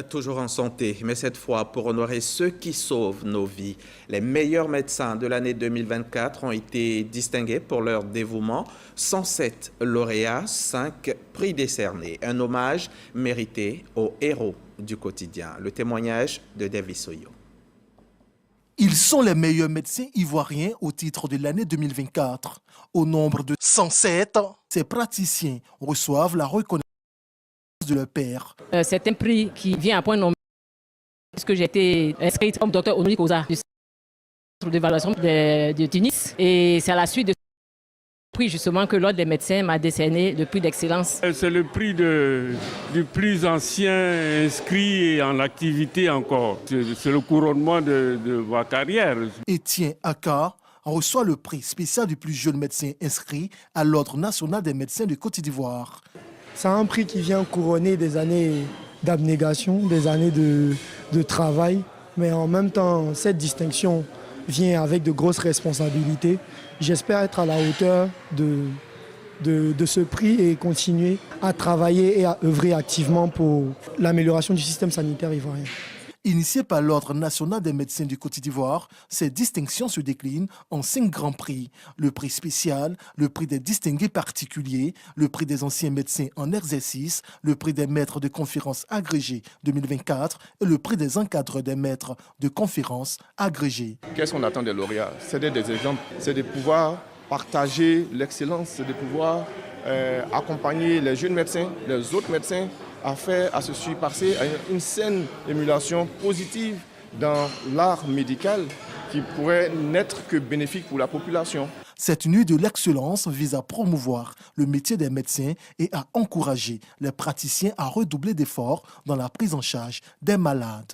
Toujours en santé, mais cette fois pour honorer ceux qui sauvent nos vies. Les meilleurs médecins de l'année 2024 ont été distingués pour leur dévouement. 107 lauréats, 5 prix décernés. Un hommage mérité aux héros du quotidien. Le témoignage de Davis Oyo. Ils sont les meilleurs médecins ivoiriens au titre de l'année 2024. Au nombre de 107, ces praticiens reçoivent la reconnaissance de leur père. C'est un prix qui vient à point nommé puisque j'ai été inscrite comme docteur honoris causa du centre d'évaluation de Tunis. Et c'est à la suite de ce prix justement que l'ordre des médecins m'a décerné le prix d'excellence. C'est le prix du plus ancien inscrit et en activité encore. C'est le couronnement de ma carrière. Etienne Aka reçoit le prix spécial du plus jeune médecin inscrit à l'Ordre national des médecins de Côte d'Ivoire. C'est un prix qui vient couronner des années d'abnégation, des années de travail, mais en même temps, cette distinction vient avec de grosses responsabilités. J'espère être à la hauteur de ce prix et continuer à travailler et à œuvrer activement pour l'amélioration du système sanitaire ivoirien. Initié par l'Ordre national des médecins du Côte d'Ivoire, ces distinctions se déclinent en 5 grands prix. Le prix spécial, le prix des distingués particuliers, le prix des anciens médecins en exercice, le prix des maîtres de conférences agrégés 2024 et le prix des encadreurs des maîtres de conférences agrégés. Qu'est-ce qu'on attend des lauréats? C'est des exemples, c'est de pouvoir partager l'excellence, c'est de pouvoir accompagner les jeunes médecins, les autres médecins, à se surpasser à une saine émulation positive dans l'art médical qui pourrait n'être que bénéfique pour la population. Cette nuit de l'excellence vise à promouvoir le métier des médecins et à encourager les praticiens à redoubler d'efforts dans la prise en charge des malades.